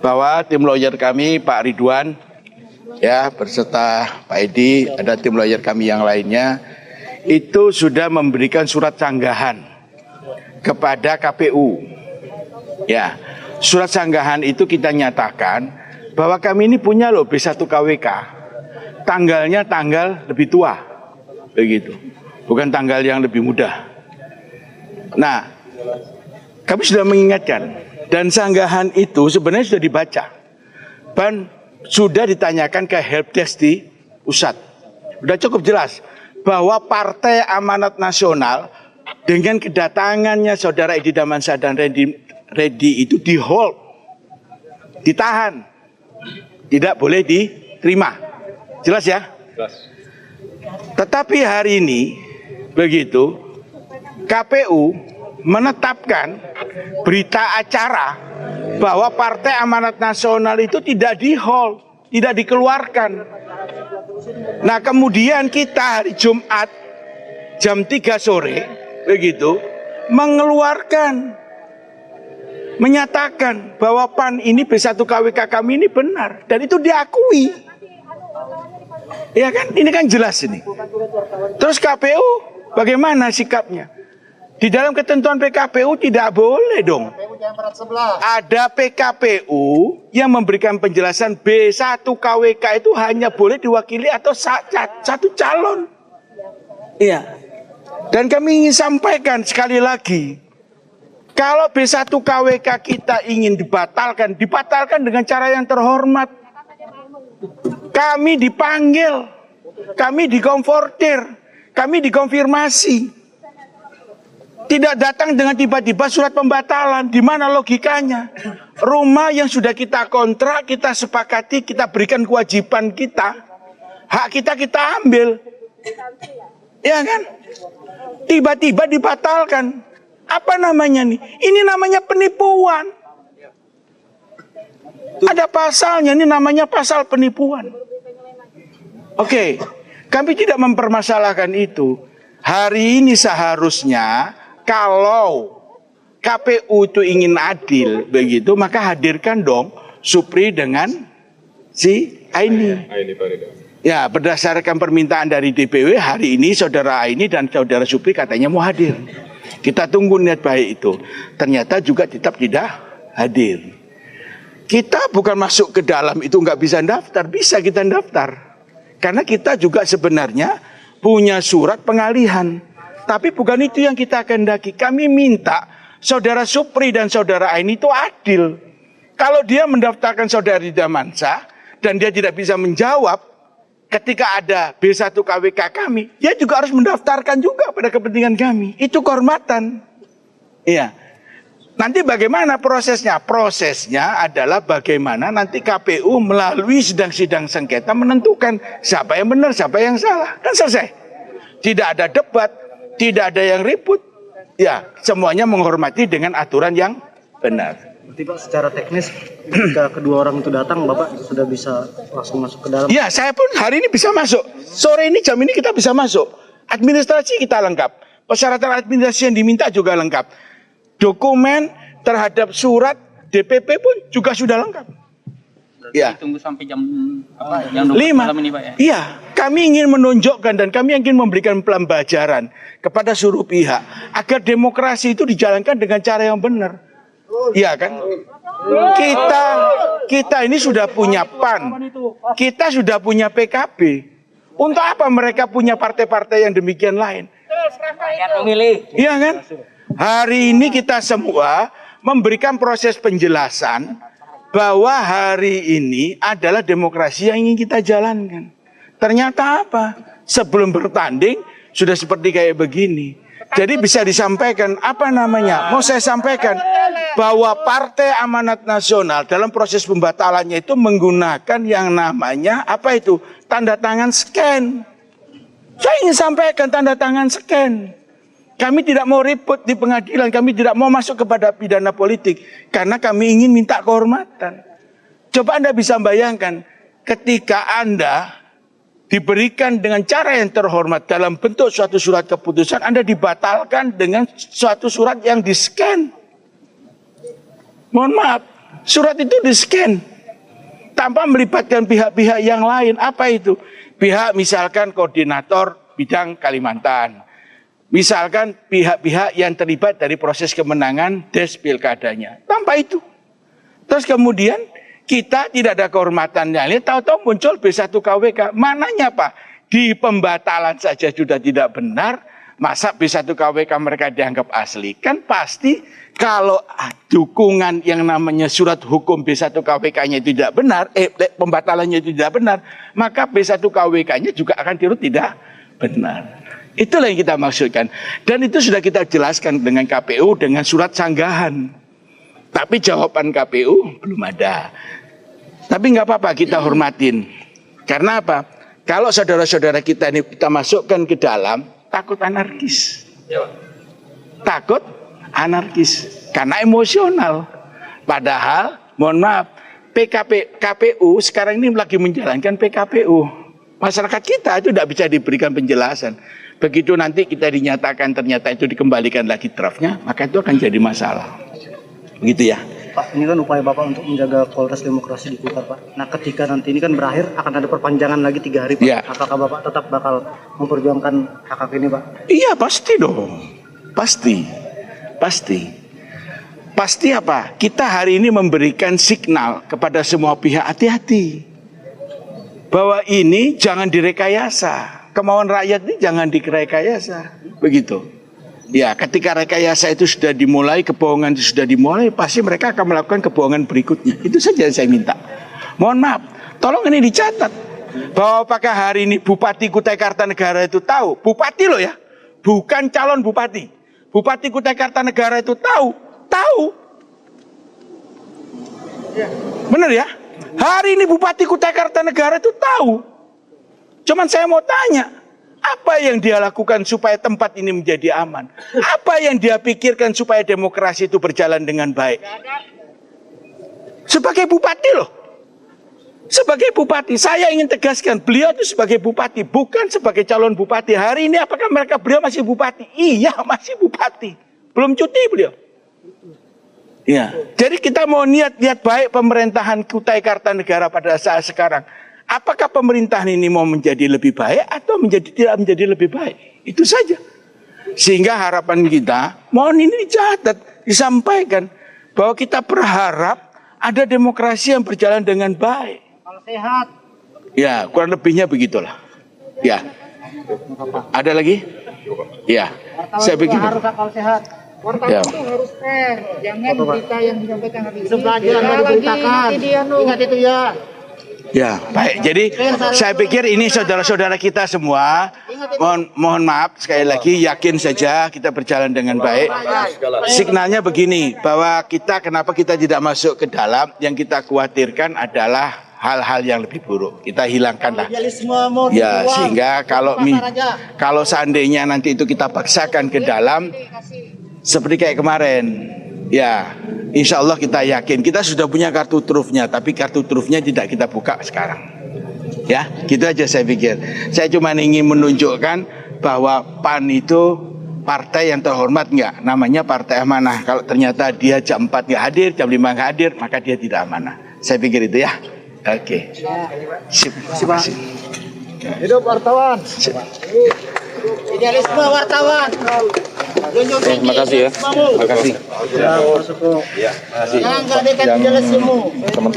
bahwa tim lawyer kami Pak Ridwan ya berserta Pak Edi, ada tim lawyer kami yang lainnya itu sudah memberikan surat sanggahan kepada KPU. Ya, surat sanggahan itu kita nyatakan bahwa kami ini punya loh B1 KWK. Tanggalnya tanggal lebih tua. Begitu. Bukan tanggal yang lebih muda. Nah, kami sudah mengingatkan. Dan sanggahan itu sebenarnya sudah dibaca. Dan sudah ditanyakan ke helpdesk di pusat. Sudah cukup jelas bahwa Partai Amanat Nasional dengan kedatangannya Saudara Edi Damansyah dan Reddy itu di hold, ditahan, tidak boleh diterima. Jelas ya? Jelas. Tetapi hari ini begitu KPU menetapkan berita acara bahwa Partai Amanat Nasional itu tidak di hold, tidak dikeluarkan. Nah, kemudian kita hari Jumat jam 3 sore begitu menyatakan bahwa PAN ini B1 KWK kami ini benar dan itu diakui. Ya kan? Ini kan jelas ini. Terus KPU bagaimana sikapnya? Di dalam ketentuan PKPU tidak boleh dong. Ada PKPU yang memberikan penjelasan B1 KWK itu hanya boleh diwakili atau satu calon. Iya. Dan kami ingin sampaikan sekali lagi, kalau B1 KWK kita ingin dibatalkan dengan cara yang terhormat. Kami dipanggil, kami dikonfrontir, kami dikonfirmasi. Tidak datang dengan tiba-tiba surat pembatalan. Di mana logikanya? Rumah yang sudah kita kontrak, kita sepakati, kita berikan kewajiban kita, hak kita ambil. Ya kan? Tiba-tiba dibatalkan. Apa namanya nih? Ini namanya penipuan. Ada pasalnya, ini namanya pasal penipuan. Oke, kami tidak mempermasalahkan itu. Hari ini seharusnya kalau KPU itu ingin adil begitu, maka hadirkan dong Supri dengan si Aini. Ya, berdasarkan permintaan dari DPW hari ini saudara Aini dan saudara Supri katanya mau hadir. Kita tunggu niat baik itu. Ternyata juga tetap tidak hadir. Kita bukan masuk ke dalam itu nggak bisa daftar, bisa kita daftar. Karena kita juga sebenarnya punya surat pengalihan. Tapi bukan itu yang kita kehendaki. Kami minta saudara Supri dan saudara Aini itu adil. Kalau dia mendaftarkan saudara Damansyah dan dia tidak bisa menjawab ketika ada B1 KWK kami, dia juga harus mendaftarkan juga pada kepentingan kami. Itu kehormatan. Iya. Nanti bagaimana prosesnya? Prosesnya adalah bagaimana nanti KPU melalui sidang-sidang sengketa menentukan siapa yang benar, siapa yang salah. Kan selesai. Tidak ada debat, tidak ada yang ribut. Ya, semuanya menghormati dengan aturan yang benar. Berarti Pak, secara teknis jika kedua orang itu datang, Bapak sudah bisa langsung masuk ke dalam? Ya, saya pun hari ini bisa masuk. Sore ini, jam ini kita bisa masuk. Administrasi kita lengkap. Persyaratan administrasi yang diminta juga lengkap. Dokumen terhadap surat DPP pun juga sudah lengkap. Ya. Tunggu sampai jam 5 malam ini, Pak, ya? Iya, kami ingin menunjukkan dan kami ingin memberikan pembelajaran kepada seluruh pihak agar demokrasi itu dijalankan dengan cara yang benar. Iya kan? Kita ini sudah punya PAN, kita sudah punya PKB. Untuk apa mereka punya partai-partai yang demikian lain? Iya kan? Hari ini kita semua memberikan proses penjelasan bahwa hari ini adalah demokrasi yang ingin kita jalankan. Ternyata apa? Sebelum bertanding sudah seperti kayak begini. Jadi bisa disampaikan apa namanya? Mau saya sampaikan bahwa Partai Amanat Nasional dalam proses pembatalannya itu menggunakan yang namanya apa itu? Tanda tangan scan. Saya ingin sampaikan tanda tangan scan. Kami tidak mau ribut di pengadilan, kami tidak mau masuk kepada pidana politik karena kami ingin minta kehormatan. Coba Anda bisa bayangkan ketika Anda diberikan dengan cara yang terhormat dalam bentuk suatu surat keputusan, Anda dibatalkan dengan suatu surat yang di-scan. Mohon maaf, surat itu di-scan tanpa melibatkan pihak-pihak yang lain. Apa itu? Pihak misalkan koordinator bidang Kalimantan. Misalkan pihak-pihak yang terlibat dari proses kemenangan des pilkadanya. Tanpa itu. Terus kemudian kita tidak ada kehormatan yang lain, tahu-tahu muncul B1KWK. Mananya Pak? Di pembatalan saja sudah tidak benar, masa B1KWK mereka dianggap asli? Kan pasti kalau dukungan yang namanya surat hukum B1KWK-nya tidak benar, pembatalannya tidak benar, maka B1KWK-nya juga akan turut tidak benar. Itulah yang kita maksudkan. Dan itu sudah kita jelaskan dengan KPU dengan surat sanggahan. Tapi jawaban KPU belum ada. Tapi nggak apa-apa, kita hormatin. Karena apa? Kalau saudara-saudara kita ini kita masukkan ke dalam, takut anarkis. Takut anarkis. Karena emosional. Padahal, mohon maaf, KPU sekarang ini lagi menjalankan PKPU. Masyarakat kita itu tidak bisa diberikan penjelasan. Begitu nanti kita dinyatakan ternyata itu dikembalikan lagi draftnya, maka itu akan jadi masalah. Begitu ya. Pak, ini kan upaya Bapak untuk menjaga kualitas demokrasi di Kuta, Pak. Nah, ketika nanti ini kan berakhir, akan ada perpanjangan lagi 3 hari, Pak. Ya. Apakah Bapak tetap bakal memperjuangkan hak-hak ini, Pak? Iya, pasti dong. Pasti. Pasti. Pasti apa? Kita hari ini memberikan signal kepada semua pihak, hati-hati. Bahwa ini jangan direkayasa. Kemauan rakyat ini jangan direkayasa. Begitu. Ya, ketika rekayasa itu sudah dimulai, kebohongan itu sudah dimulai, pasti mereka akan melakukan kebohongan berikutnya. Itu saja yang saya minta. Mohon maaf, tolong ini dicatat. Bahwa apakah hari ini Bupati Kutai Kartanegara itu tahu? Bupati loh ya, bukan calon bupati. Bupati Kutai Kartanegara itu tahu? Tahu. Benar ya? Hari ini Bupati Kutai Kartanegara itu tahu. Cuman saya mau tanya, apa yang dia lakukan supaya tempat ini menjadi aman? Apa yang dia pikirkan supaya demokrasi itu berjalan dengan baik? Sebagai bupati loh. Sebagai bupati, saya ingin tegaskan, beliau itu sebagai bupati, bukan sebagai calon bupati. Hari ini apakah beliau masih bupati? Iya, masih bupati. Belum cuti beliau. Ya, jadi kita mau lihat baik pemerintahan Kutai Kartanegara pada saat sekarang. Apakah pemerintahan ini mau menjadi lebih baik atau tidak menjadi lebih baik? Itu saja. Sehingga harapan kita, mohon ini dicatat, disampaikan bahwa kita berharap ada demokrasi yang berjalan dengan baik. Kalau sehat. Ya, kurang lebihnya begitulah. Ya. Ada lagi? Ya. Saya pikir harus akal sehat. Wartawan ya. itu harus fair, jangan berita yang disampaikan hari Itu pelajaran yang diberitakan. Ingat itu ya. Ya, baik. Jadi saya pikir ini saudara-saudara kita semua, mohon maaf sekali lagi, yakin saja kita berjalan dengan baik. Signalnya begini, bahwa kenapa kita tidak masuk ke dalam, yang kita khawatirkan adalah hal-hal yang lebih buruk. Kita hilangkanlah. Ya, sehingga kalau seandainya nanti itu kita paksakan ke dalam, seperti kayak kemarin, ya. Insya Allah kita yakin, kita sudah punya kartu trufnya, tapi kartu trufnya tidak kita buka sekarang. Ya, gitu aja saya pikir. Saya cuma ingin menunjukkan bahwa PAN itu partai yang terhormat enggak? Namanya partai amanah. Kalau ternyata dia jam 4 nggak hadir, jam 5 nggak hadir, maka dia tidak amanah. Saya pikir itu ya. Oke. Sip. Terima kasih. Hidup wartawan. Idealisme wartawan. Terima kasih ya. Terima kasih. Ya, Pak Suko. Ya, terima kasih. Jangan nggak dekat idealisme. Teman-teman